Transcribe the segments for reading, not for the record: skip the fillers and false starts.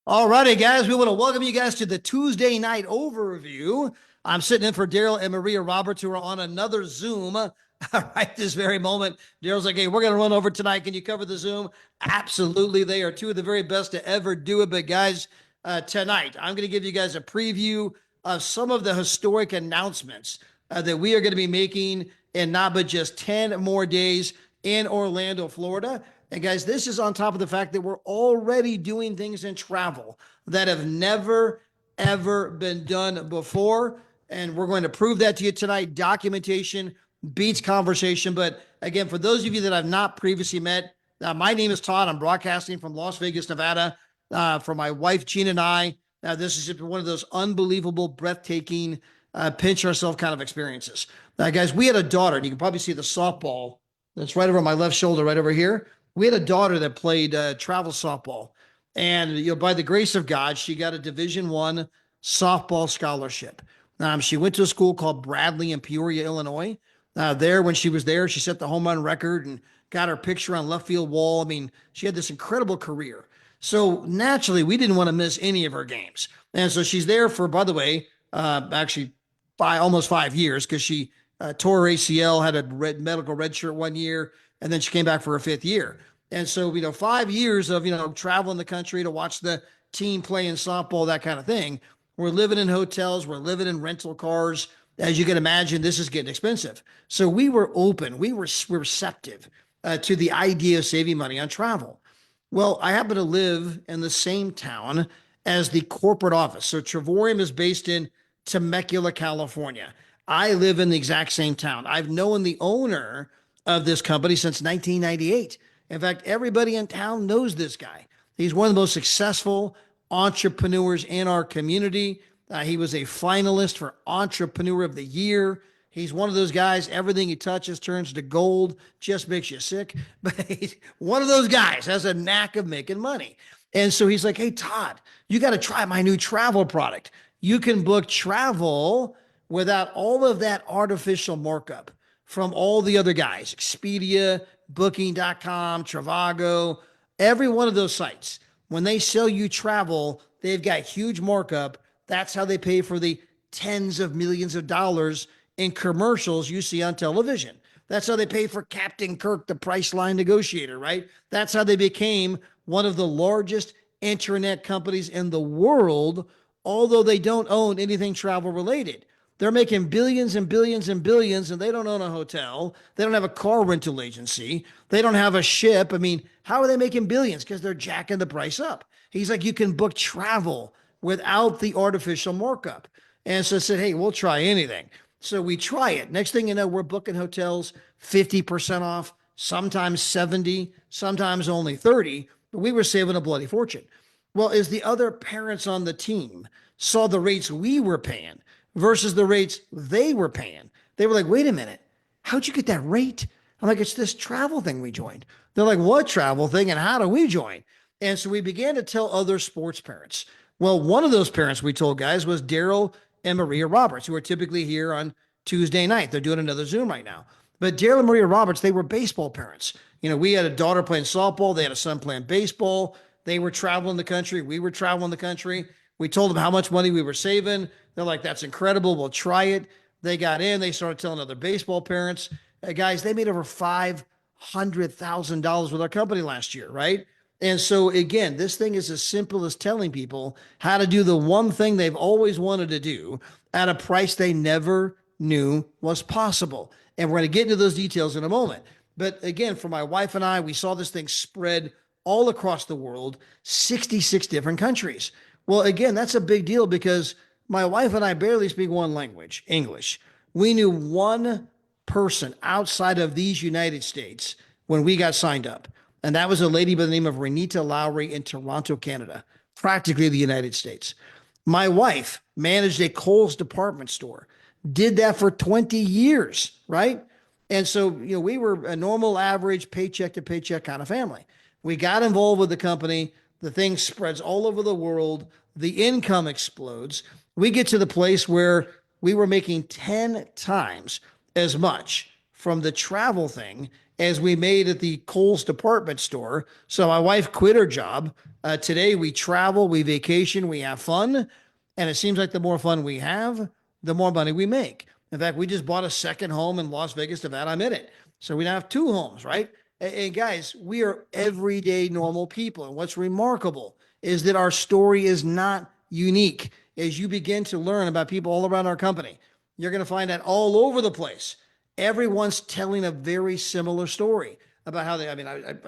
All righty, guys. We want to welcome you guys to the Tuesday night overview. I'm sitting in for Daryl and Maria Roberts, who are on another Zoom right this very moment. Daryl's like, hey, we're going to run over tonight. Can you cover the Zoom? Absolutely. They are two of the very best to ever do it. But, guys, tonight, I'm going to give you guys a preview of some of the historic announcements that we are going to be making in not but just 10 more days in Orlando, Florida. And guys, this is on top of the fact that we're already doing things in travel that have never, ever been done before. And we're going to prove that to you tonight. Documentation beats conversation. But again, for those of you that I've not previously met, my name is Todd. I'm broadcasting from Las Vegas, Nevada. For my wife, Gina, and I, this is just one of those unbelievable, breathtaking, pinch ourselves kind of experiences. Guys, we had a daughter, and you can probably see the softball that's right over my left shoulder, right over here. We had a daughter that played travel softball, and by the grace of God, she got a Division I softball scholarship. She went to a school called Bradley in Peoria, Illinois. When she was there, she set the home run record and got her picture on left field wall. I mean, she had this incredible career. So naturally, we didn't want to miss any of her games, and so she's there for, by the way, actually almost 5 years, because she tore her ACL, had a medical red shirt 1 year, and then she came back for her 5th year. And so, 5 years of, traveling the country to watch the team play in softball, that kind of thing. We're living in hotels. We're living in rental cars. As you can imagine, this is getting expensive. So we were open. We were receptive to the idea of saving money on travel. Well, I happen to live in the same town as the corporate office. So Travorium is based in Temecula, California. I live in the exact same town. I've known the owner of this company since 1998. In fact, everybody in town knows this guy. He's one of the most successful entrepreneurs in our community. He was a finalist for Entrepreneur of the Year. He's one of those guys, everything he touches turns to gold, just makes you sick. But he's one of those guys, has a knack of making money. And so he's like, hey, Todd, you got to try my new travel product. You can book travel without all of that artificial markup from all the other guys, Expedia, Booking.com, Trivago, every one of those sites. When they sell you travel, they've got huge markup. That's how they pay for the tens of millions of dollars in commercials you see on television. That's how they pay for Captain Kirk, the Priceline negotiator, right? That's how they became one of the largest internet companies in the world, although they don't own anything travel related. They're making billions and billions and billions, and they don't own a hotel. They don't have a car rental agency. They don't have a ship. I mean, how are they making billions? Because they're jacking the price up. He's like, you can book travel without the artificial markup. And so I said, hey, we'll try anything. So we try it. Next thing you know, we're booking hotels 50% off, sometimes 70, sometimes only 30, but we were saving a bloody fortune. Well, as the other parents on the team saw the rates we were paying versus the rates they were paying, they were like, wait a minute, how'd you get that rate? I'm like, it's this travel thing we joined. They're like, what travel thing and how do we join? And so we began to tell other sports parents. Well, one of those parents we told, guys, was Daryl and Maria Roberts, who are typically here on Tuesday night. They're doing another Zoom right now. But Daryl and Maria Roberts, they were baseball parents. We had a daughter playing softball. They had a son playing baseball. They were traveling the country. We were traveling the country. We told them how much money we were saving. They're like, that's incredible. We'll try it. They got in. They started telling other baseball parents. Guys, they made over $500,000 with our company last year, right? And so, again, this thing is as simple as telling people how to do the one thing they've always wanted to do at a price they never knew was possible. And we're going to get into those details in a moment. But again, for my wife and I, we saw this thing spread all across the world, 66 different countries. Well, again, that's a big deal because my wife and I barely speak one language, English. We knew one person outside of these United States when we got signed up. And that was a lady by the name of Renita Lowry in Toronto, Canada, practically the United States. My wife managed a Kohl's department store, did that for 20 years, right? And so, we were a normal, average, paycheck to paycheck kind of family. We got involved with the company. The thing spreads all over the world. The income explodes. We get to the place where we were making 10 times as much from the travel thing as we made at the Kohl's department store. So my wife quit her job. Today we travel, we vacation, we have fun. And it seems like the more fun we have, the more money we make. In fact, we just bought a second home in Las Vegas, Nevada. I'm in it. So we now have two homes, right? And guys, we are everyday normal people. And what's remarkable is that our story is not unique. As you begin to learn about people all around our company, you're going to find that all over the place. Everyone's telling a very similar story about how they,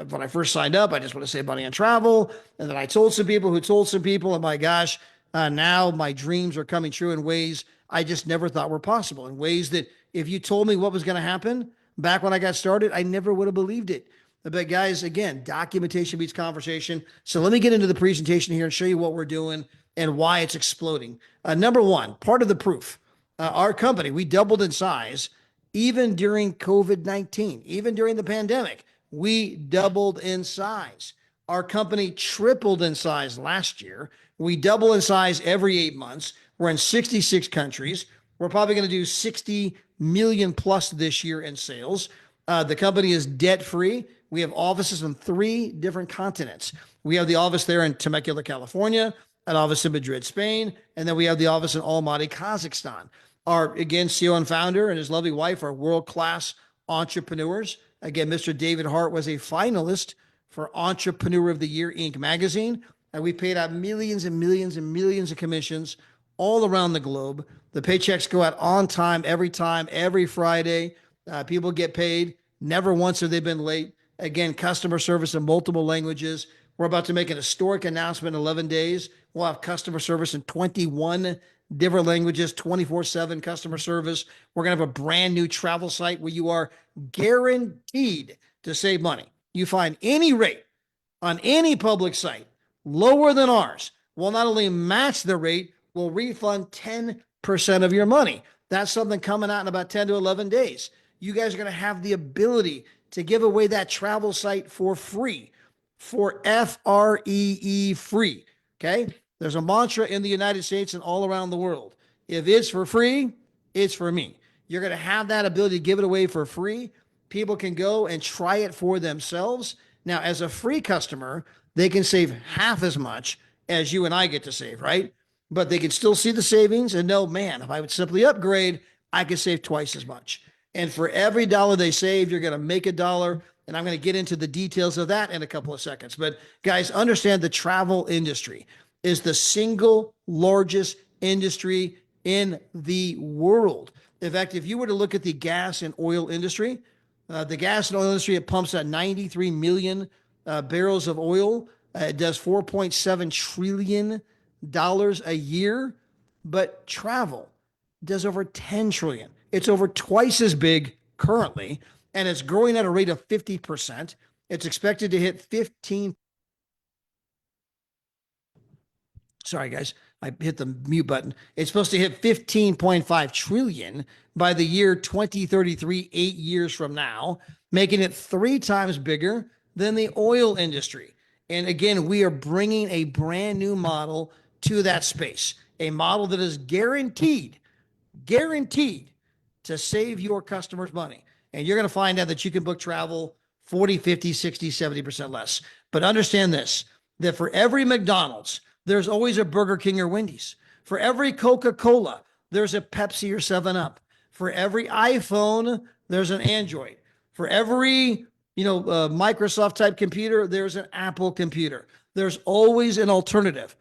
when I first signed up, I just want to say money and travel. And then I told some people who told some people, and my gosh, now my dreams are coming true in ways I just never thought were possible, in ways that if you told me what was going to happen back when I got started, I never would have believed it. But guys, again, documentation beats conversation. So let me get into the presentation here and show you what we're doing and why it's exploding. Number one, part of the proof, our company, we doubled in size even during COVID-19, even during the pandemic, we doubled in size. Our company tripled in size last year. We double in size every 8 months. We're in 66 countries. We're probably going to do 60 million plus this year in sales. The company is debt-free. We have offices on 3 different continents. We have the office there in Temecula, California, an office in Madrid, Spain, and then we have the office in Almaty, Kazakhstan. Our, again, CEO and founder and his lovely wife are world-class entrepreneurs. Again, Mr. David Hart was a finalist for Entrepreneur of the Year, Inc. magazine, and we paid out millions and millions and millions of commissions all around the globe. The paychecks go out on time, every Friday. People get paid. Never once have they been late. Again, customer service in multiple languages. We're about to make an historic announcement in 11 days. We'll have customer service in 21 different languages, 24/7 customer service. We're going to have a brand new travel site where you are guaranteed to save money. You find any rate on any public site lower than ours, we'll not only match the rate, we'll refund 10% of your money. That's something coming out in about 10 to 11 days. You guys are going to have the ability to give away that travel site for free, for FREE free. Okay. There's a mantra in the United States and all around the world. If it's for free, it's for me. You're going to have that ability to give it away for free. People can go and try it for themselves. Now, as a free customer, they can save half as much as you and I get to save, right? But they can still see the savings and know, man, if I would simply upgrade, I could save twice as much. And for every dollar they save, you're going to make a dollar. And I'm going to get into the details of that in a couple of seconds. But guys, understand the travel industry is the single largest industry in the world. In fact, if you were to look at the gas and oil industry, it pumps out 93 million barrels of oil. It does $4.7 trillion a year, but travel does over 10 trillion. It's over twice as big currently, and it's growing at a rate of 50%. It's expected to hit 15. Sorry, guys, I hit the mute button. It's supposed to hit 15.5 trillion by the year 2033, 8 years from now, making it 3 times bigger than the oil industry. And again, we are bringing a brand new model to that space, a model that is guaranteed to save your customers money. And you're going to find out that you can book travel 40, 50, 60, 70% less. But understand this, that for every McDonald's, there's always a Burger King or Wendy's. For every Coca-Cola, there's a Pepsi or 7-Up. For every iPhone, there's an Android. For every, Microsoft type computer, there's an Apple computer. There's always an alternative.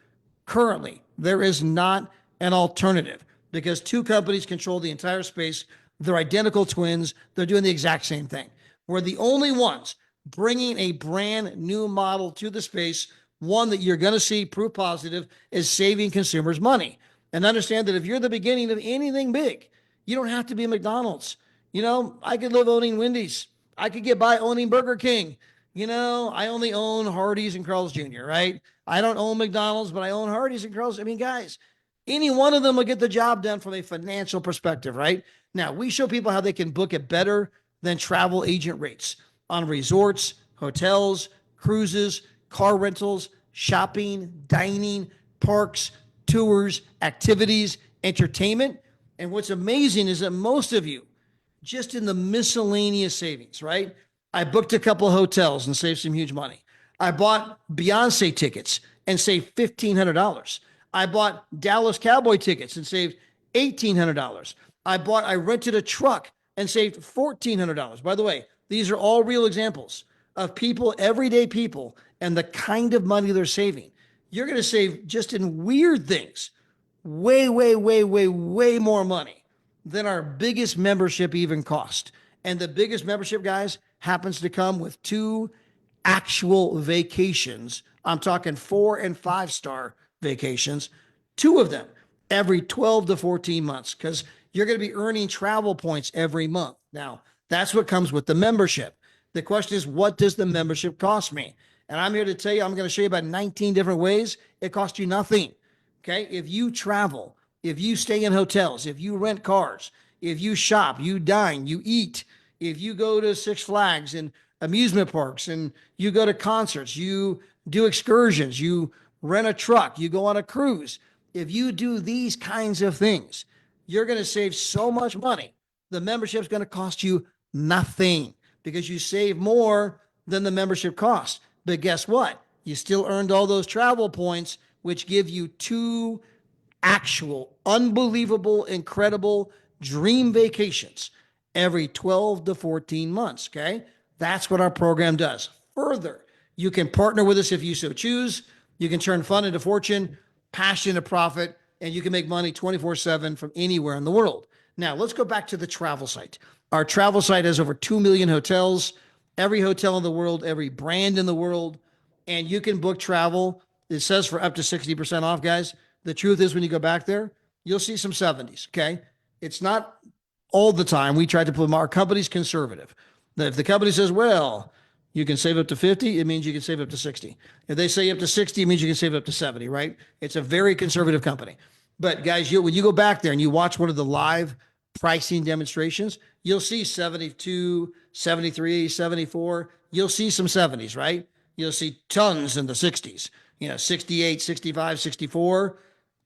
Currently, there is not an alternative because 2 companies control the entire space. They're identical twins. They're doing the exact same thing. We're the only ones bringing a brand new model to the space. One that you're going to see proof positive is saving consumers money. And understand that if you're the beginning of anything big, you don't have to be McDonald's. I could live owning Wendy's. I could get by owning Burger King. I only own Hardee's and Carl's Jr., right? I don't own McDonald's, but I own Hardee's and Carl's. Guys, any one of them will get the job done from a financial perspective, right? Now, we show people how they can book it better than travel agent rates on resorts, hotels, cruises, car rentals, shopping, dining, parks, tours, activities, entertainment. And what's amazing is that most of you just in the miscellaneous savings, right? I booked a couple of hotels and saved some huge money. I bought Beyonce tickets and saved $1,500. I bought Dallas Cowboy tickets and saved $1,800. I rented a truck and saved $1,400. By the way, these are all real examples of people, everyday people, and the kind of money they're saving. You're going to save just in weird things way, way, way, way, way more money than our biggest membership even cost. And the biggest membership, guys, happens to come with 2 actual vacations. I'm talking 4 and 5-star vacations, 2 of them every 12 to 14 months, because you're going to be earning travel points every month. Now, that's what comes with the membership. The question is, what does the membership cost me? And I'm here to tell you, I'm going to show you about 19 different ways. It costs you nothing. Okay. If you travel, if you stay in hotels, if you rent cars, if you shop, you dine, you eat, if you go to Six Flags and amusement parks and you go to concerts, you do excursions, you rent a truck, you go on a cruise. If you do these kinds of things, you're going to save so much money. The membership is going to cost you nothing because you save more than the membership costs. But guess what? You still earned all those travel points, which give you 2 actual, unbelievable, incredible dream vacations every 12 to 14 months. Okay. That's what our program does. Further, you can partner with us if you so choose. You can turn fun into fortune, passion into profit, and you can make money 24/7 from anywhere in the world. Now, let's go back to the travel site. Our travel site has over 2 million hotels, every hotel in the world, every brand in the world, and you can book travel. It says for up to 60% off, guys. The truth is, when you go back there, you'll see some 70s. Okay. It's not all the time. We try to put our company's conservative. If the company says, well, you can save up to 50, it means you can save up to 60. If they say up to 60, it means you can save up to 70, right? It's a very conservative company. But guys, when you go back there and you watch one of the live pricing demonstrations, you'll see 72, 73, 74. You'll see some 70s, right? You'll see tons in the 60s, 68, 65, 64,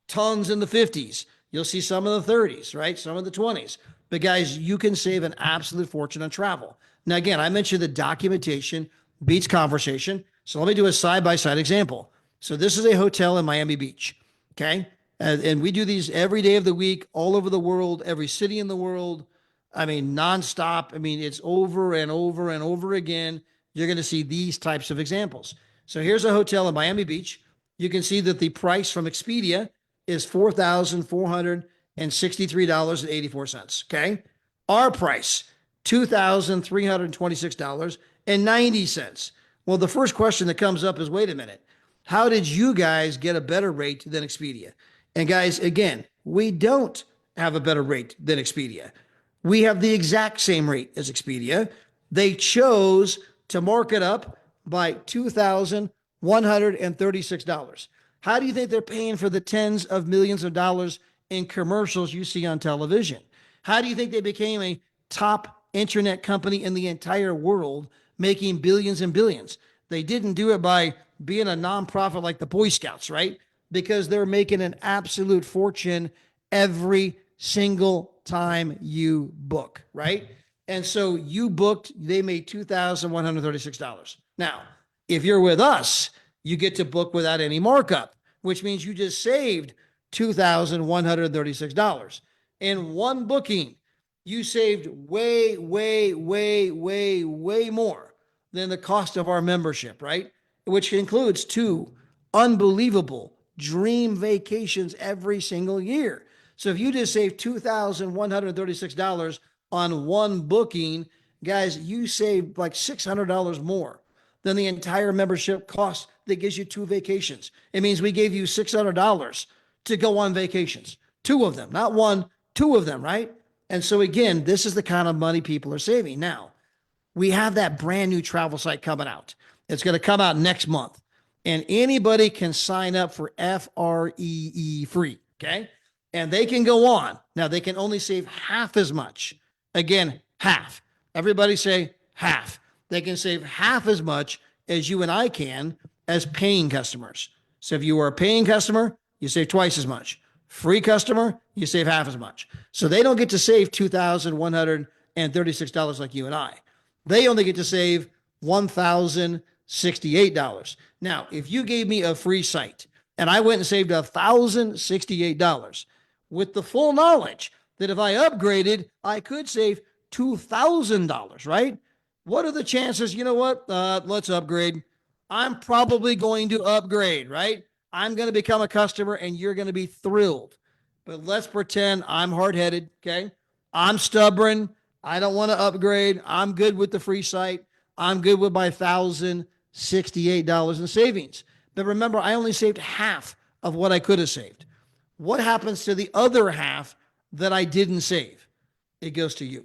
tons in the 50s. You'll see some in the 30s, right? Some in the 20s. But guys, you can save an absolute fortune on travel. Now, again, I mentioned the documentation beats conversation. So let me do a side-by-side example. So this is a hotel in Miami Beach, okay? And we do these every day of the week, all over the world, every city in the world. I mean, nonstop. I mean, it's over and over and over again. You're going to see these types of examples. So here's a hotel in Miami Beach. You can see that the price from Expedia is $4,463.84. Okay. Our price, $2,326.90. Well, the first question that comes up is, wait a minute, how did you guys get a better rate than Expedia? And guys, again, we don't have a better rate than Expedia. We have the exact same rate as Expedia. They chose to mark it up by $2,136. How do you think they're paying for the tens of millions of dollars in commercials you see on television? How do you think they became a top internet company in the entire world, making billions and billions? They didn't do it by being a nonprofit like the Boy Scouts, right? Because they're making an absolute fortune every single time you book, right? And so you booked, they made $2,136. Now, if you're with us, you get to book without any markup, which means you just saved $2,136. In one booking, you saved way, way, way, way, way more than the cost of our membership, right? Which includes 2 unbelievable dream vacations every single year. So if you just save $2,136 on one booking, guys, you save like $600 more than the entire membership cost that gives you 2 vacations. It means we gave you $600 to go on vacations, 2 of them, not 1, 2 of them, right? And so again, this is the kind of money people are saving. Now, we have that brand new travel site coming out. It's going to come out next month, and anybody can sign up for FREE free. Okay. And they can go on. Now they can only save half as much. Again, half. Everybody say half. They can save half as much as you and I can as paying customers. So if you are a paying customer, you save twice as much. Free customer, you save half as much. So they don't get to save $2,136 $1,236 like you and I. They only get to save $1,068. Now, if you gave me a free site and I went and saved $1,068 with the full knowledge that if I upgraded, I could save $2,000, right? What are the chances? You know what? Let's upgrade. I'm probably going to upgrade, right? I'm going to become a customer and you're going to be thrilled. But let's pretend I'm hard-headed, okay? I'm stubborn. I don't want to upgrade. I'm good with the free site. I'm good with my $1,068 in savings. But remember, I only saved half of what I could have saved. What happens to the other half that I didn't save? It goes to you.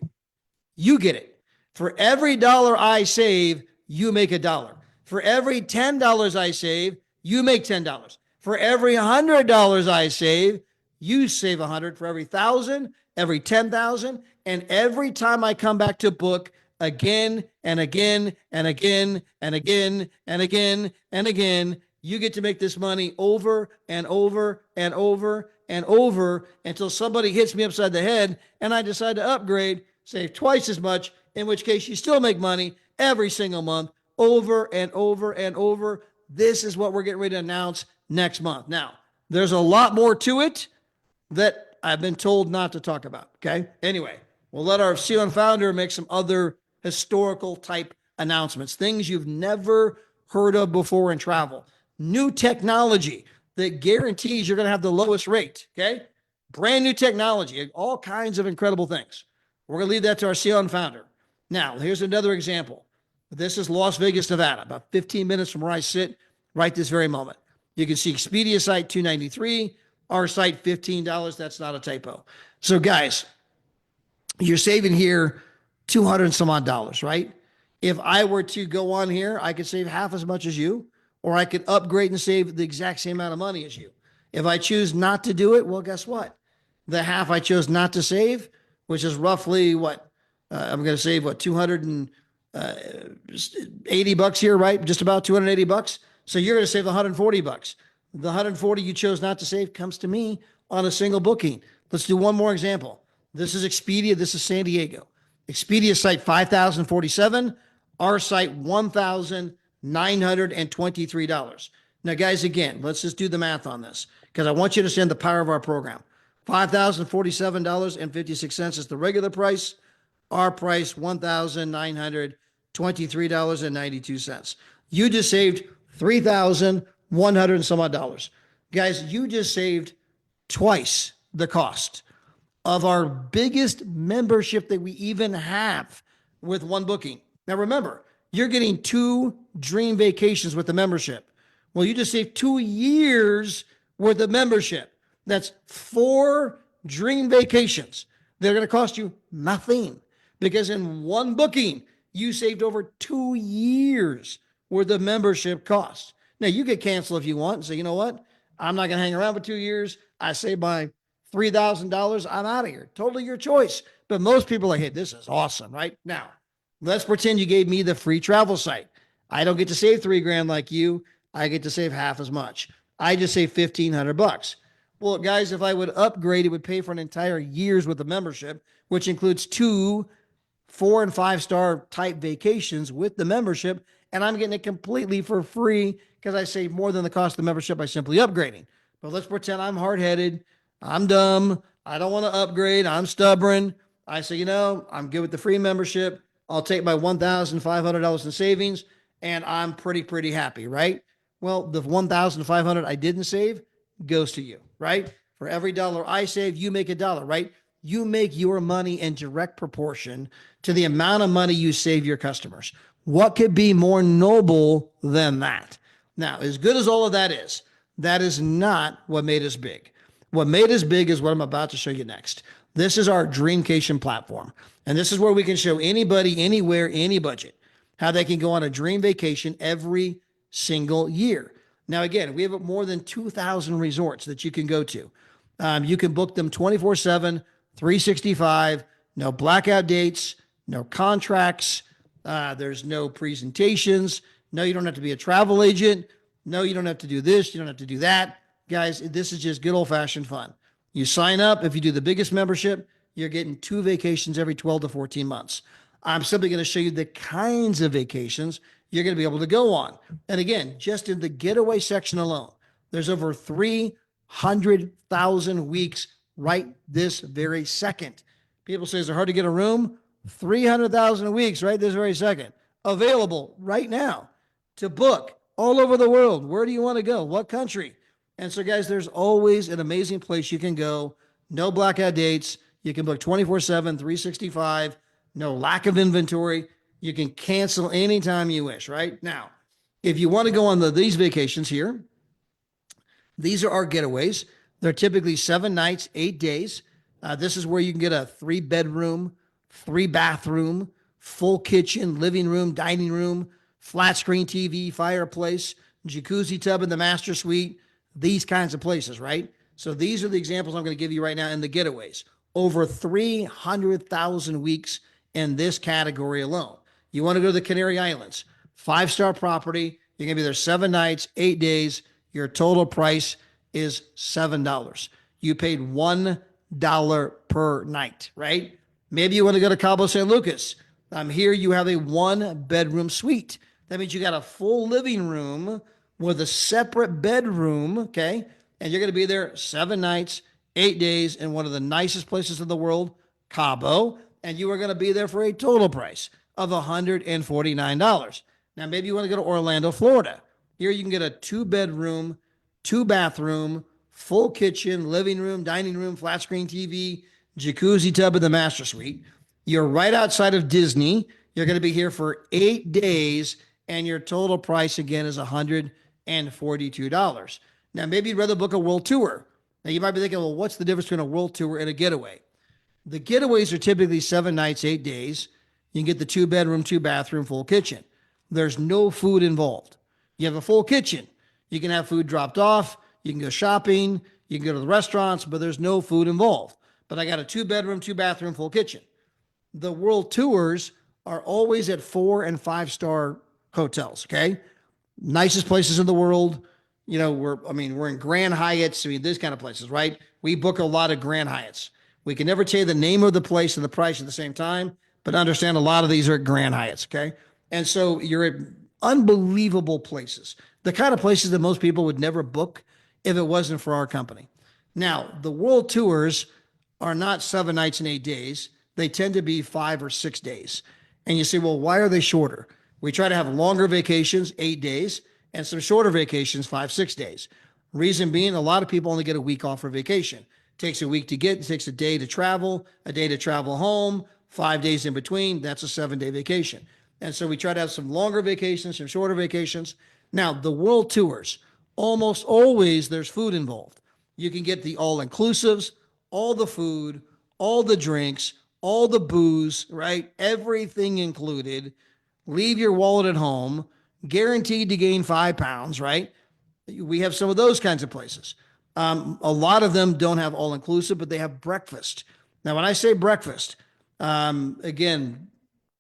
You get it. For every dollar I save, you make $1. For every $10 I save, you make $10. For every $100 I save, you save $100. For every $1,000, every $10,000, and every time I come back to book again and again and again and again and again and again, you get to make this money over and over and over and over until somebody hits me upside the head and I decide to upgrade, save twice as much, in which case you still make money every single month, over and over and over. This is what we're getting ready to announce next month. Now, there's a lot more to it that I've been told not to talk about, okay? Anyway, we'll let our CEO and founder make some other historical type announcements, things you've never heard of before in travel. New technology that guarantees you're going to have the lowest rate, okay? Brand new technology, all kinds of incredible things. We're going to leave that to our CEO and founder. Now, here's another example. This is Las Vegas, Nevada, about 15 minutes from where I sit right this very moment. You can see Expedia site $293, our site $15. That's not a typo. So guys, you're saving here 200 and some odd dollars, right? If I were to go on here, I could save half as much as you, or I could upgrade and save the exact same amount of money as you. If I choose not to do it, well, guess what? The half I chose not to save, which is roughly what? I'm going to save what, 280 bucks here, right? Just about 280 bucks. So you're going to save 140 bucks. The 140 you chose not to save comes to me on a single booking. Let's do one more example. This is Expedia. This is San Diego. Expedia site 5,047. Our site $1,923. Now, guys, again, let's just do the math on this because I want you to understand the power of our program. $5,047.56 is the regular price. Our price, $1,923.92. You just saved $3,100 and some odd dollars. Guys, you just saved twice the cost of our biggest membership that we even have with one booking. Now, remember, you're getting 2 dream vacations with the membership. Well, you just saved 2 years worth of membership. That's 4 dream vacations. They're going to cost you nothing because in one booking, you saved over 2 years worth of membership costs. Now, you could cancel if you want and say, you know what? I'm not going to hang around for 2 years. I saved my $3,000. I'm out of here. Totally your choice. But most people are like, hey, this is awesome, right? Now, let's pretend you gave me the free travel site. I don't get to save $3,000 like you. I get to save half as much. I just save $1,500. Well, guys, if I would upgrade, it would pay for an entire year's worth of membership, which includes 2 4- and 5-star type vacations with the membership. And I'm getting it completely for free because I save more than the cost of the membership by simply upgrading. But let's pretend I'm hard-headed. I'm dumb. I don't want to upgrade. I'm stubborn. I say, I'm good with the free membership. I'll take my $1,500 in savings and I'm pretty happy, right? Well, the $1,500 I didn't save goes to you, right? For every dollar I save, you make $1, right? You make your money in direct proportion to the amount of money you save your customers. What could be more noble than that? Now, as good as all of that is not what made us big. What made us big is what I'm about to show you next. This is our Dreamcation platform. And this is where we can show anybody, anywhere, any budget, how they can go on a dream vacation every single year. Now, again, we have more than 2,000 resorts that you can go to. You can book them 24/7, 365, no blackout dates, no contracts. There's no presentations. No, you don't have to be a travel agent. No, you don't have to do this. You don't have to do that. Guys, this is just good old-fashioned fun. You sign up. If you do the biggest membership, you're getting 2 vacations every 12 to 14 months. I'm simply going to show you the kinds of vacations you're going to be able to go on. And again, just in the getaway section alone, there's over 300,000 weeks right this very second. People say, is it hard to get a room? 300,000 weeks right this very second. Available right now to book all over the world. Where do you want to go? What country? And so, guys, there's always an amazing place you can go. No blackout dates. You can book 24/7, 365. No lack of inventory. You can cancel anytime you wish, right? Now, if you want to go on these vacations here, these are our getaways. They're typically 7 nights, 8 days. This is where you can get a 3-bedroom, 3-bathroom, full kitchen, living room, dining room, flat screen TV, fireplace, jacuzzi tub in the master suite, these kinds of places, right? So these are the examples I'm going to give you right now in the getaways. Over 300,000 weeks in this category alone. You want to go to the Canary Islands, 5-star property. You're going to be there 7 nights, 8 days. Your total price is $7. You paid $1 per night, right? Maybe you want to go to Cabo San Lucas. Here you have a 1-bedroom suite. That means you got a full living room with a separate bedroom, okay? And you're going to be there 7 nights, 8 days in one of the nicest places in the world, Cabo. And you are going to be there for a total price of $149. Now, maybe you want to go to Orlando, Florida. Here you can get a 2-bedroom, 2-bathroom, full kitchen, living room, dining room, flat screen TV, jacuzzi tub in the master suite. You're right outside of Disney. You're going to be here for 8 days, and your total price, again, is $142. Now, maybe you'd rather book a world tour. Now, you might be thinking, well, what's the difference between a world tour and a getaway? The getaways are typically 7 nights, 8 days. You can get the 2-bedroom, 2-bathroom, full kitchen. There's no food involved. You have a full kitchen. You can have food dropped off. You can go shopping. You can go to the restaurants, but there's no food involved. But I got a 2-bedroom, 2-bathroom, full kitchen. The world tours are always at 4- and 5-star hotels, okay? Nicest places in the world. You know, we're in Grand Hyatts, these kind of places, right? We book a lot of Grand Hyatts. We can never tell you the name of the place and the price at the same time, but understand a lot of these are at Grand Hyatts, okay? And so you're at unbelievable places, the kind of places that most people would never book if it wasn't for our company. Now, the world tours are not 7 nights and 8 days. They tend to be 5 or 6 days. And you say, well, why are they shorter? We try to have longer vacations, 8 days, and some shorter vacations, 5, 6 days. Reason being, a lot of people only get a week off for vacation. Takes a week to get, it takes a day to travel home, 5 days in between. That's a 7-day vacation. And so we try to have some longer vacations, some shorter vacations. Now, the world tours, almost always there's food involved. You can get the all-inclusives, all the food, all the drinks, all the booze, right? Everything included. Leave your wallet at home, guaranteed to gain 5 pounds, right? We have some of those kinds of places. A lot of them don't have all-inclusive, but they have breakfast. Now, when I say breakfast, again,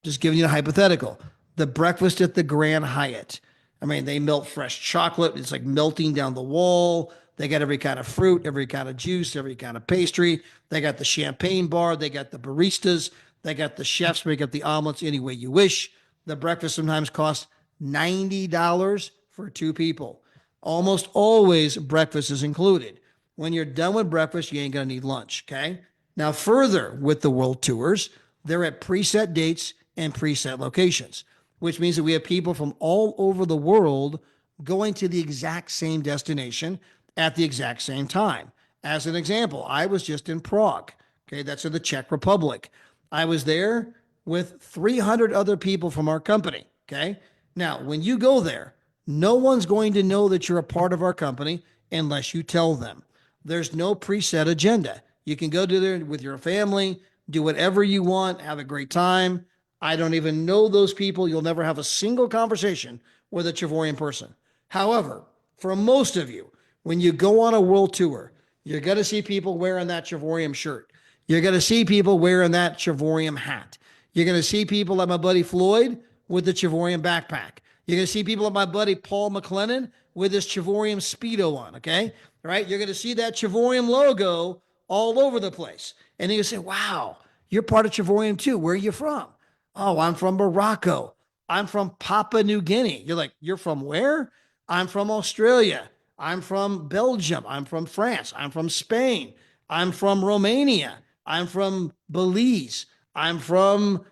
just giving you a hypothetical, the breakfast at the Grand Hyatt. They melt fresh chocolate. It's like melting down the wall. They got every kind of fruit, every kind of juice, every kind of pastry. They got the champagne bar. They got the baristas. They got the chefs make up the omelets any way you wish. The breakfast sometimes costs $90 for 2 people. Almost always breakfast is included. When you're done with breakfast, you ain't going to need lunch, okay? Now, further with the world tours, they're at preset dates and preset locations, which means that we have people from all over the world going to the exact same destination at the exact same time. As an example, I was just in Prague, okay? That's in the Czech Republic. I was there with 300 other people from our company, okay? Now, when you go there, no one's going to know that you're a part of our company unless you tell them. There's no preset agenda. You can go to there with your family, do whatever you want, have a great time. I don't even know those people. You'll never have a single conversation with a Travorium person. However, for most of you, when you go on a world tour, you're going to see people wearing that Travorium shirt. You're going to see people wearing that Travorium hat. You're going to see people like my buddy Floyd with the Travorium backpack. You're going to see people like my buddy Paul McLennan with his Travorium Speedo on, okay? All right, you're going to see that Travorium logo all over the place. And then you say, wow, you're part of Travorium too. Where are you from? Oh, I'm from Morocco. I'm from Papua New Guinea. You're like, you're from where? I'm from Australia. I'm from Belgium. I'm from France. I'm from Spain. I'm from Romania. I'm from Belize. I'm from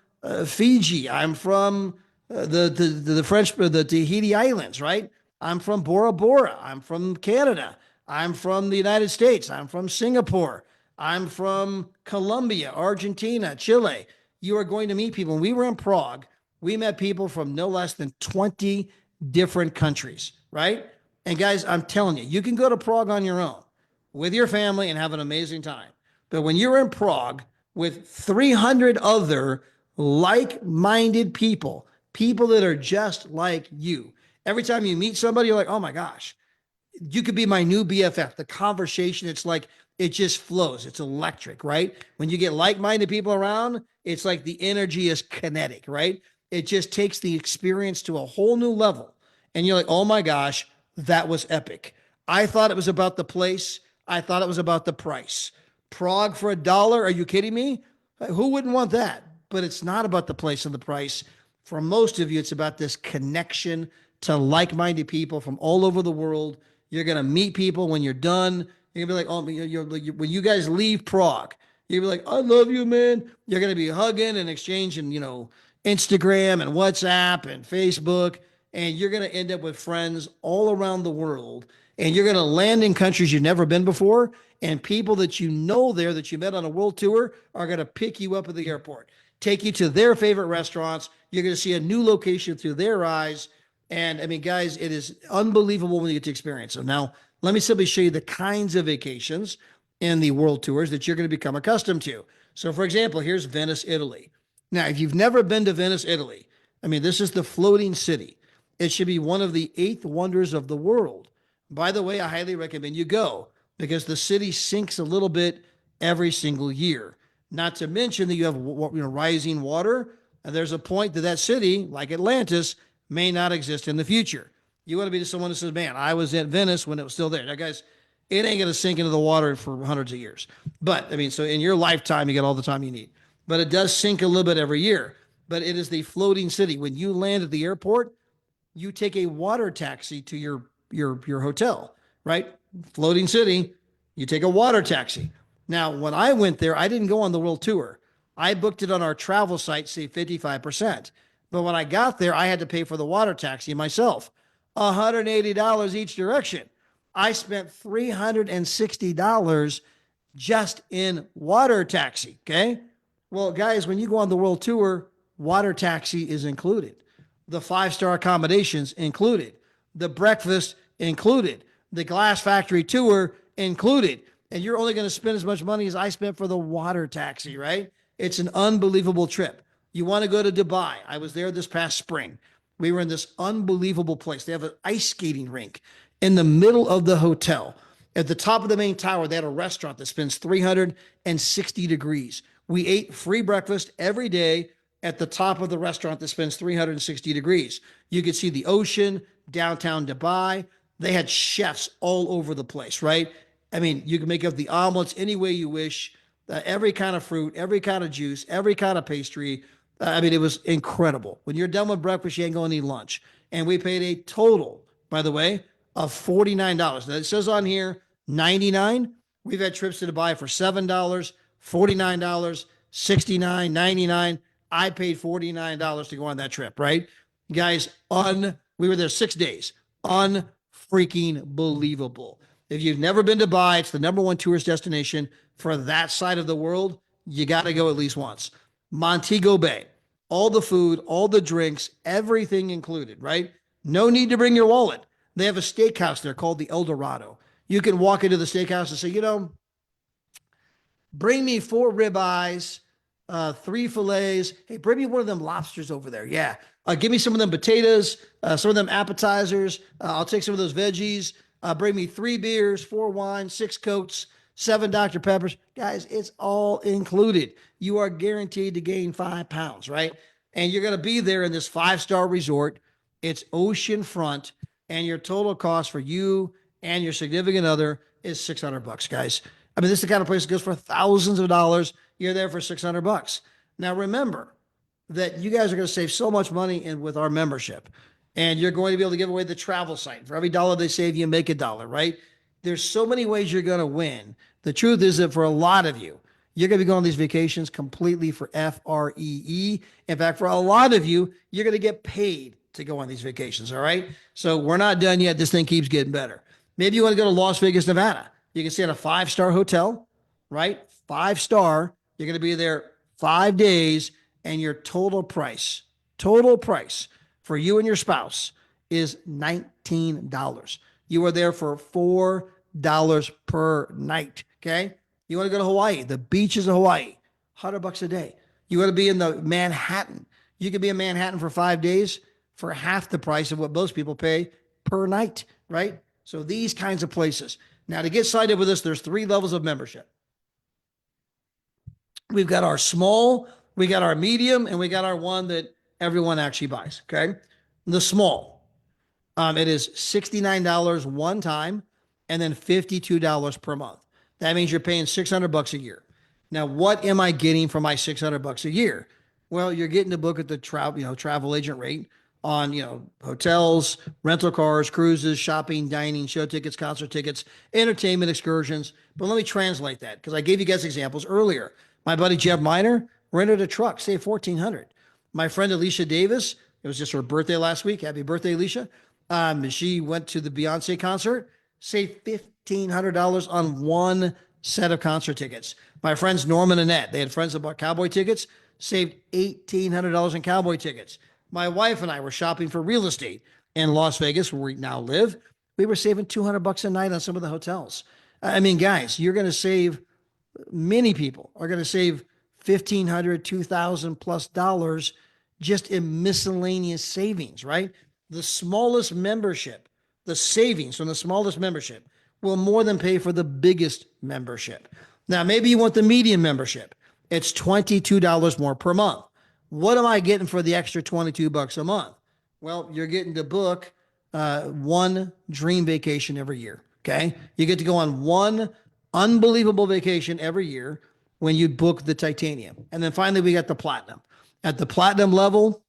Fiji. I'm from the French, the Tahiti Islands, right? I'm from Bora Bora. I'm from Canada. I'm from the United States. I'm from Singapore. I'm from Colombia, Argentina, Chile. You are going to meet people. When we were in Prague, we met people from no less than 20 different countries, right? And guys, I'm telling you, you can go to Prague on your own with your family and have an amazing time. But when you're in Prague with 300 other like minded people, people that are just like you, every time you meet somebody, you're like, oh my gosh, you could be my new BFF. The conversation, it's like it just flows. It's electric, right? When you get like-minded people around, it's like the energy is kinetic, right? It just takes the experience to a whole new level. And you're like, oh my gosh, that was epic. I thought it was about the place. I thought it was about the price. Prague for $1? Are you kidding me? Who wouldn't want that? But it's not about the place and the price. For most of you, it's about this connection to like-minded people from all over the world. You're going to meet people when you're done. You're going to be like, oh, when you guys leave Prague, you're going to be like, I love you, man. You're going to be hugging and exchanging, Instagram and WhatsApp and Facebook. And you're going to end up with friends all around the world. And you're going to land in countries you've never been before. And people that you know there that you met on a world tour are going to pick you up at the airport, take you to their favorite restaurants. You're going to see a new location through their eyes. And I mean, guys, it is unbelievable when you get to experience them. Now, let me simply show you the kinds of vacations in the world tours that you're going to become accustomed to. So, for example, here's Venice, Italy. Now, if you've never been to Venice, Italy, I mean, this is the floating city. It should be one of the 8 wonders of the world. By the way, I highly recommend you go because the city sinks a little bit every single year. Not to mention that you have rising water. And there's a point that that city, like Atlantis, may not exist in the future. You want to be someone who says, man, I was at Venice when it was still there. Now, guys, it ain't going to sink into the water for hundreds of years. But, I mean, so in your lifetime, you get all the time you need. But it does sink a little bit every year. But it is the floating city. When you land at the airport, you take a water taxi to your hotel, right? Floating city, you take a water taxi. Now, when I went there, I didn't go on the world tour. I booked it on our travel site, say 55%. But when I got there, I had to pay for the water taxi myself, $180 each direction. I spent $360 just in water taxi, okay? Well, guys, when you go on the world tour, water taxi is included. The 5-star accommodations included. The breakfast included. The glass factory tour included. And you're only going to spend as much money as I spent for the water taxi, right? It's an unbelievable trip. You want to go to Dubai. I was there this past spring. We were in this unbelievable place. They have an ice skating rink in the middle of the hotel. At the top of the main tower, they had a restaurant that spins 360 degrees. We ate free breakfast every day at the top of the restaurant that spins 360 degrees. You could see the ocean, downtown Dubai. They had chefs all over the place, right? I mean, you can make up the omelets any way you wish, every kind of fruit, every kind of juice, every kind of pastry. I mean, it was incredible. When you're done with breakfast, you ain't going to need lunch. And we paid a total, by the way, of $49. Now, it says on here, $99. We've had trips to Dubai for $7, $49, $69, $99. I paid $49 to go on that trip, right? Guys, we were there 6 days. Unfreaking believable. If you've never been to Dubai, it's the #1 tourist destination for that side of the world. You got to go at least once. Montego Bay, all the food, all the drinks, everything included, right? No need to bring your wallet. They have a steakhouse there called the El Dorado. You can walk into the steakhouse and say, bring me 4 ribeyes, 3 fillets. Hey, bring me one of them lobsters over there. Yeah. Give me some of them potatoes, some of them appetizers. I'll take some of those veggies. Bring me 3 beers, 4 wines, 6 Cokes, 7 Dr. Peppers. Guys, it's all included. You are guaranteed to gain 5 pounds, right? And you're going to be there in this 5-star resort. It's oceanfront, and your total cost for you and your significant other is $600, guys. I mean, this is the kind of place that goes for thousands of dollars. You're there for $600. Now, remember that you guys are going to save so much money with our membership, and you're going to be able to give away the travel site. For every dollar they save, you make a dollar, right? There's so many ways you're going to win. The truth is that for a lot of you, you're going to be going on these vacations completely for free. In fact, for a lot of you, you're going to get paid to go on these vacations. All right. So we're not done yet. This thing keeps getting better. Maybe you want to go to Las Vegas, Nevada. You can stay in a 5-star hotel, right? 5-star. You're going to be there 5 days, and your total price for you and your spouse is $19. You are there for $4 per night. Okay. You want to go to Hawaii, the beaches of Hawaii, $100 a day. You want to be in the Manhattan. You could be in Manhattan for 5 days for half the price of what most people pay per night, right? So these kinds of places. Now, to get signed with us, there's 3 levels of membership. We've got our small, we got our medium, and we got our one that everyone actually buys, okay? The small, it is $69 one time and then $52 per month. That means you're paying $600 a year. Now, what am I getting for my $600 a year? Well, you're getting to book at the travel agent rate on, hotels, rental cars, cruises, shopping, dining, show tickets, concert tickets, entertainment, excursions. But let me translate that because I gave you guys examples earlier. My buddy Jeff Miner rented a truck, saved $1,400. My friend Alicia Davis, it was just her birthday last week. Happy birthday, Alicia. She went to the Beyonce concert, saved $1,500 on one set of concert tickets. My friends Norman and Annette, they had friends that bought cowboy tickets, saved $1,800 in cowboy tickets. My wife and I were shopping for real estate in Las Vegas, where we now live. We were saving $200 a night on some of the hotels. I mean, guys, you're going to save, many people are going to save $1,500, $2,000 plus dollars just in miscellaneous savings, right? The smallest membership, the savings from the smallest membership will more than pay for the biggest membership. Now, maybe you want the median membership. It's $22 more per month. What am I getting for the extra $22 a month? Well, you're getting to book one dream vacation every year. Okay. You get to go on one unbelievable vacation every year when you book the titanium. And then finally, we got the platinum. At the platinum level,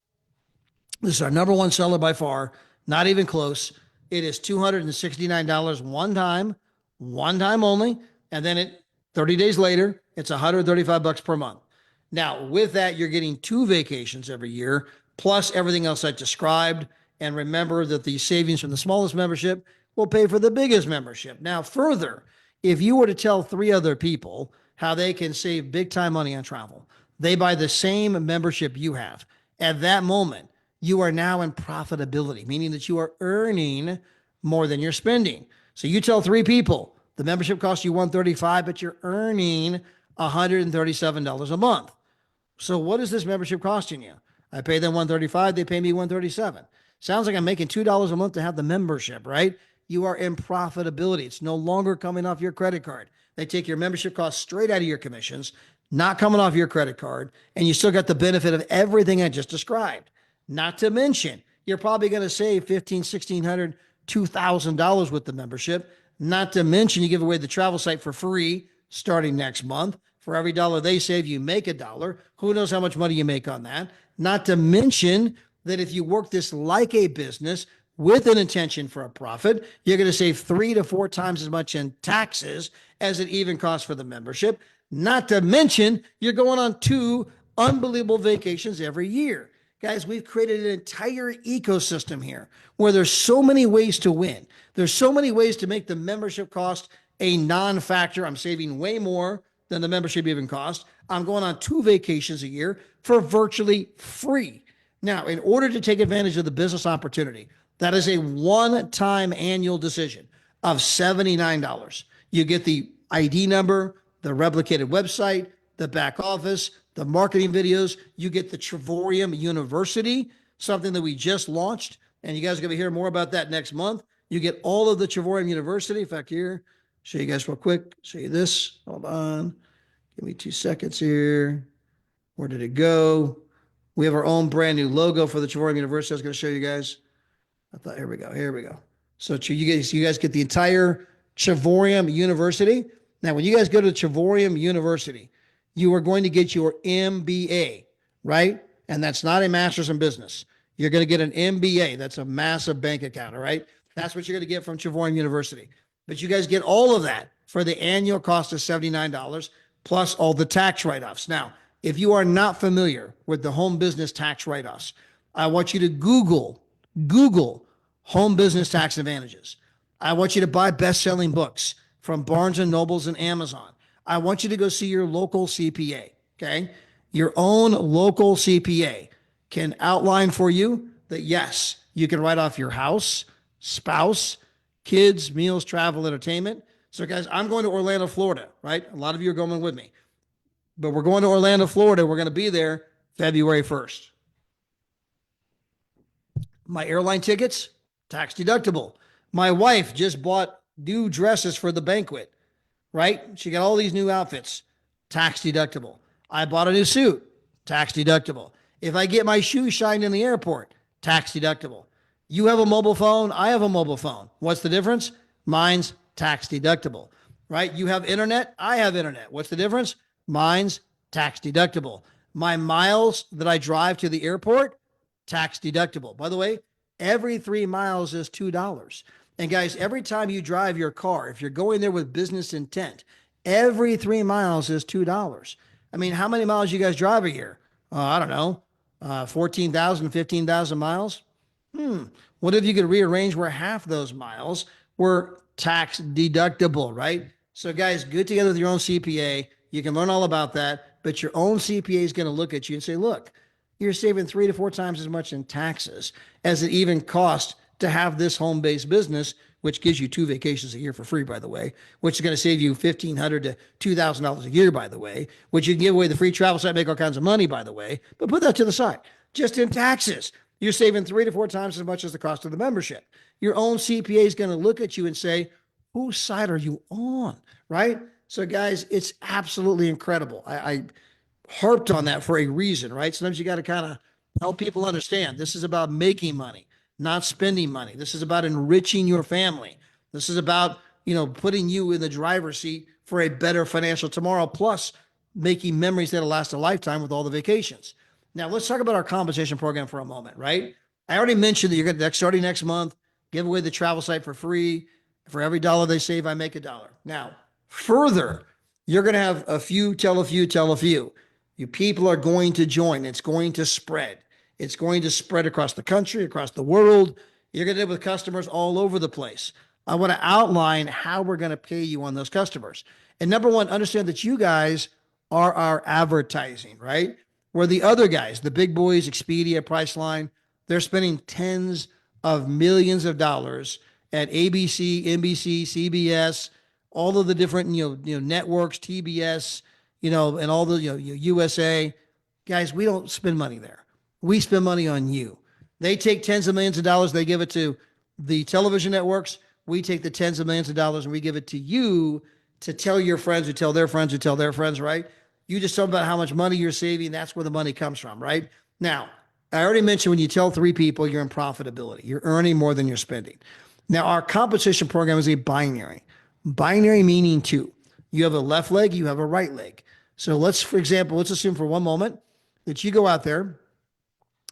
this is our number one seller by far, not even close. It is $269 one time only. And then 30 days later, it's $135 per month. Now, with that, you're getting 2 vacations every year, plus everything else I described. And remember that the savings from the smallest membership will pay for the biggest membership. Now, further, if you were to tell 3 other people how they can save big time money on travel, they buy the same membership you have. At that moment, you are now in profitability, meaning that you are earning more than you're spending. So you tell 3 people the membership costs you $135, but you're earning $137 a month. So what is this membership costing you? I pay them $135, they pay me $137. Sounds like I'm making $2 a month to have the membership, right? You are in profitability. It's no longer coming off your credit card. They take your membership costs straight out of your commissions, not coming off your credit card, and you still got the benefit of everything I just described. Not to mention, you're probably going to save $1,500, $1,600, $2,000 with the membership. Not to mention, you give away the travel site for free starting next month. For every dollar they save, you make a dollar. Who knows how much money you make on that? Not to mention that if you work this like a business with an intention for a profit, you're going to save 3 to 4 times as much in taxes as it even costs for the membership. Not to mention, you're going on 2 unbelievable vacations every year. Guys, we've created an entire ecosystem here where there's so many ways to win. There's so many ways to make the membership cost a non-factor. I'm saving way more than the membership even cost. I'm going on 2 vacations a year for virtually free. Now, in order to take advantage of the business opportunity, that is a one-time annual decision of $79. You get the ID number, the replicated website, the back office, the marketing videos. You get the Travorium University, something that we just launched, and you guys are going to hear more about that next month. You get all of the Travorium University. In fact, here, show you guys real quick. Show you this. Hold on. Give me 2 seconds here. Where did it go? We have our own brand new logo for the Travorium University. I was going to show you guys. Here we go. So you guys get the entire Travorium University. Now, when you guys go to Travorium University, you are going to get your MBA, right? And that's not a master's in business. You're going to get an MBA. That's a massive bank account, all right? That's what you're going to get from Travorium University. But you guys get all of that for the annual cost of $79 plus all the tax write-offs. Now, if you are not familiar with the home business tax write-offs, I want you to Google home business tax advantages. I want you to buy best-selling books from Barnes and Nobles and Amazon. I want you to go see your local CPA, okay? Your own local CPA can outline for you that, yes, you can write off your house, spouse, kids, meals, travel, entertainment. So, guys, I'm going to Orlando, Florida, right? A lot of you are going with me. But we're going to Orlando, Florida. We're going to be there February 1st. My airline tickets, tax deductible. My wife just bought new dresses for the banquet, right? She got all these new outfits, tax deductible. I bought a new suit, tax deductible. If I get my shoes shined in the airport, tax deductible. You have a mobile phone, I have a mobile phone. What's the difference? Mine's tax deductible, right? You have internet, I have internet. What's the difference? Mine's tax deductible. My miles that I drive to the airport, tax deductible. By the way, every 3 miles is $2. And guys, every time you drive your car, if you're going there with business intent, every 3 miles is $2. I mean, how many miles you guys drive a year? I don't know, 14,000, 15,000 miles? What if you could rearrange where half those miles were tax deductible, right? So guys, get together with your own CPA. You can learn all about that, but your own CPA is going to look at you and say, look, you're saving 3 to 4 times as much in taxes as it even costs to have this home-based business, which gives you 2 vacations a year for free, by the way, which is going to save you $1,500 to $2,000 a year, by the way, which you can give away the free travel site, make all kinds of money, by the way, but put that to the side. Just in taxes, you're saving 3 to 4 times as much as the cost of the membership. Your own CPA is going to look at you and say, whose side are you on, right? So guys, it's absolutely incredible. I harped on that for a reason, right? Sometimes you got to kind of help people understand this is about making money, not spending money. This is about enriching your family. This is about, putting you in the driver's seat for a better financial tomorrow, plus making memories that'll last a lifetime with all the vacations. Now, let's talk about our compensation program for a moment, right? I already mentioned that you're going to, starting next month, give away the travel site for free. For every dollar they save, I make $1. Now, further, you're going to have a few tell a few tell a few. You people are going to join. It's going to spread. It's going to spread across the country, across the world. You're going to deal with customers all over the place. I want to outline how we're going to pay you on those customers. And number one, understand that you guys are our advertising, right? Where the other guys, the big boys, Expedia, Priceline, they're spending tens of millions of dollars at ABC, NBC, CBS, all of the different, networks, TBS, and all the, USA. Guys, we don't spend money there. We spend money on you. They take tens of millions of dollars. They give it to the television networks. We take the tens of millions of dollars and we give it to you to tell your friends who tell their friends who tell their friends, right? You just talk about how much money you're saving. That's where the money comes from, right? Now, I already mentioned when you tell 3 people, you're in profitability. You're earning more than you're spending. Now, our compensation program is a binary. Binary meaning 2. You have a left leg, you have a right leg. So for example, let's assume for one moment that you go out there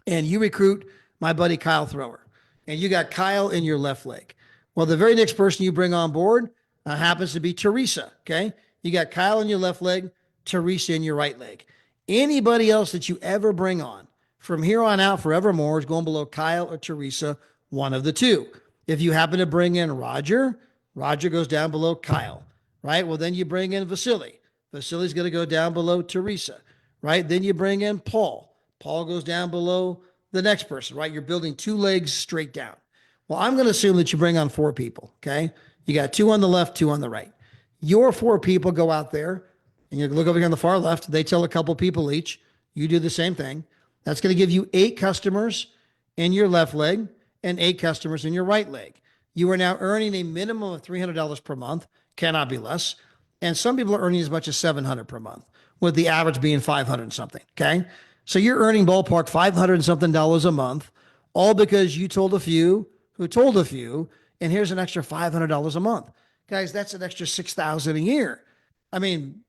and you recruit my buddy Kyle Thrower, and you got Kyle in your left leg. Well, the very next person you bring on board happens to be Teresa, okay? You got Kyle in your left leg, Teresa in your right leg. Anybody else that you ever bring on from here on out forevermore is going below Kyle or Teresa, one of the two. If you happen to bring in Roger, Roger goes down below Kyle, right? Well, then you bring in Vasily. Vasily's going to go down below Teresa, right? Then you bring in Paul. Paul goes down below the next person, right? You're building 2 legs straight down. Well, I'm going to assume that you bring on 4 people, okay? You got 2 on the left, 2 on the right. Your 4 people go out there, and you look over here on the far left. They tell a couple people each. You do the same thing. That's going to give you 8 customers in your left leg and 8 customers in your right leg. You are now earning a minimum of $300 per month, cannot be less. And some people are earning as much as $700 per month, with the average being $500 and something, okay? So you're earning ballpark $500 and something a month, all because you told a few who told a few, and here's an extra $500 a month. Guys, that's an extra $6,000 a year. I mean,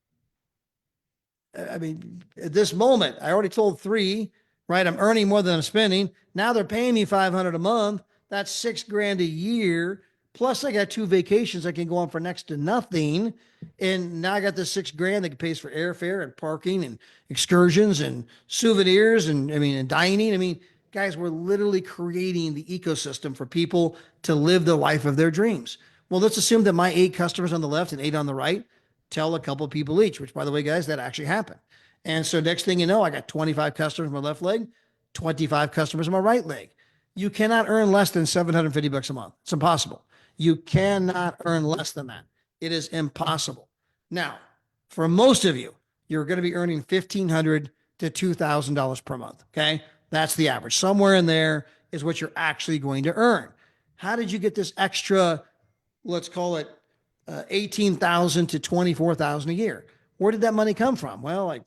at this moment, I already told three, right? I'm earning more than I'm spending. Now they're paying me 500 a month. That's $6,000 a year. Plus, I got two vacations I can go on for next to nothing. And now I got this $6,000 that pays for airfare and parking and excursions and souvenirs and dining. Guys, we're literally creating the ecosystem for people to live the life of their dreams. Well, let's assume that my 8 customers on the left and 8 on the right tell a couple people each, which by the way, guys, that actually happened. And so next thing you know, I got 25 customers on my left leg, 25 customers on my right leg. You cannot earn less than 750 bucks a month. It's impossible. You cannot earn less than that. It is impossible. Now, for most of you, you're going to be earning $1,500 to $2,000 per month. Okay. That's the average. Somewhere in there is what you're actually going to earn. How did you get this extra, let's call it 18,000 to 24,000 a year? Where did that money come from? Well, I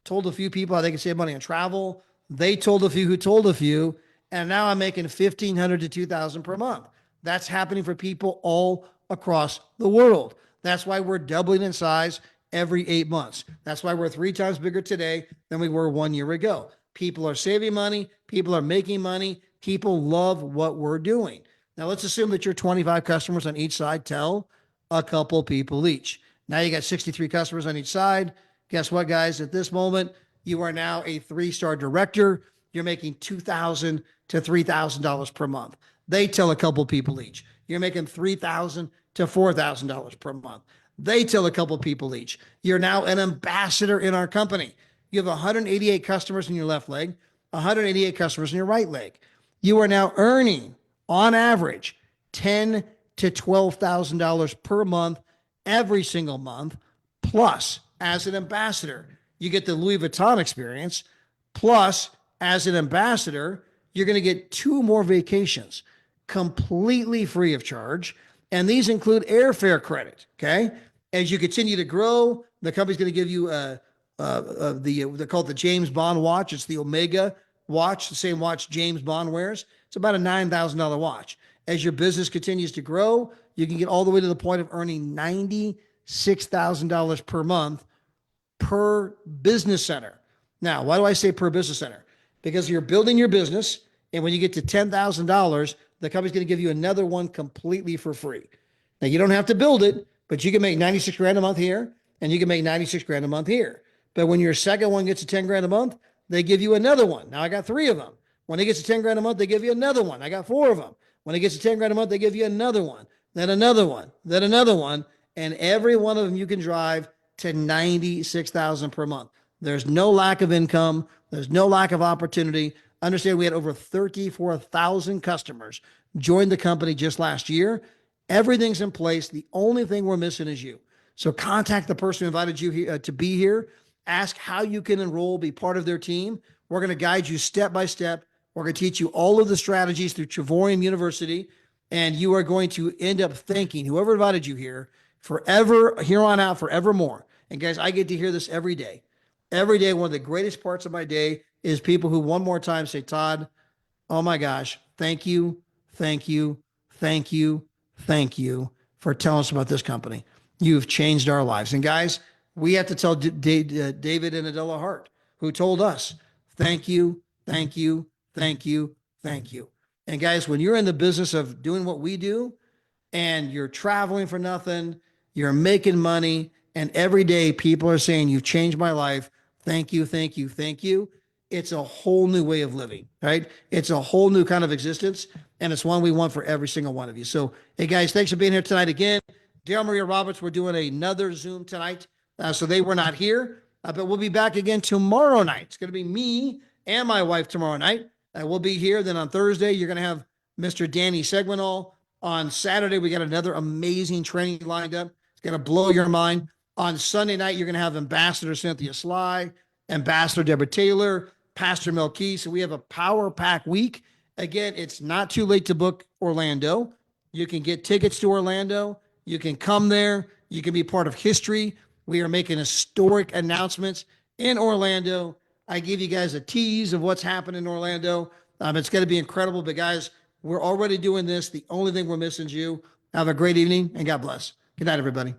told a few people how they could save money on travel. They told a few who told a few, and now I'm making 1,500 to 2,000 per month. That's happening for people all across the world. That's why we're doubling in size every 8 months. That's why we're 3 times bigger today than we were 1 year ago. People are saving money. People are making money. People love what we're doing. Now let's assume that your 25 customers on each side tell a couple people each. Now you got 63 customers on each side. Guess what, guys? At this moment, you are now a 3-star director. You're making $2,000 to $3,000 per month. They tell a couple people each. You're making $3,000 to $4,000 per month. They tell a couple people each. You're now an ambassador in our company. You have 188 customers in your left leg, 188 customers in your right leg. You are now earning, on average, $10,000 to $12,000 per month, every single month. Plus, as an ambassador, you get the Louis Vuitton experience. Plus, as an ambassador, you're going to get 2 more vacations completely free of charge. And these include airfare credit. Okay. As you continue to grow, the company's going to give you they call it the James Bond watch. It's the Omega watch, the same watch James Bond wears. It's about a $9,000 watch. As your business continues to grow, you can get all the way to the point of earning $96,000 per month per business center. Now, why do I say per business center? Because you're building your business, and when you get to $10,000, the company's going to give you another one completely for free. Now, you don't have to build it, but you can make 96 grand a month here, and you can make 96 grand a month here. But when your second one gets to 10 grand a month, they give you another one. Now I got 3 of them. When it gets to 10 grand a month, they give you another one. I got 4 of them. When it gets to 10 grand a month, they give you another one, then another one, then another one. And every one of them you can drive to 96,000 per month. There's no lack of income. There's no lack of opportunity. Understand we had over 34,000 customers join the company just last year. Everything's in place. The only thing we're missing is you. So contact the person who invited you here, to be here. Ask how you can enroll, be part of their team. We're going to guide you step by step. We're going to teach you all of the strategies through Travorium University, and you are going to end up thanking whoever invited you here forever, here on out, forevermore. And guys, I get to hear this every day. Every day, one of the greatest parts of my day is people who one more time say, Todd, oh my gosh, thank you, thank you, thank you, thank you for telling us about this company. You've changed our lives. And guys, we have to tell David and Adela Hart, who told us, thank you, thank you, thank you, thank you. And guys, when you're in the business of doing what we do and you're traveling for nothing, you're making money, and every day people are saying, you've changed my life. Thank you, thank you, thank you. It's a whole new way of living, right? It's a whole new kind of existence, and it's one we want for every single one of you. So, hey guys, thanks for being here tonight again. Dale Maria Roberts, we're doing another Zoom tonight. So they were not here, but we'll be back again tomorrow night. It's going to be me and my wife tomorrow night. We'll be here. Then on Thursday, you're going to have Mr. Danny Segmanol. On Saturday, we got another amazing training lined up. It's going to blow your mind. On Sunday night, you're going to have Ambassador Cynthia Sly, Ambassador Deborah Taylor, Pastor Mel Key. So we have a power pack week. Again, it's not too late to book Orlando. You can get tickets to Orlando. You can come there. You can be part of history. We are making historic announcements in Orlando. I give you guys a tease of what's happening in Orlando. It's going to be incredible. But guys, we're already doing this. The only thing we're missing is you. Have a great evening, and God bless. Good night, everybody.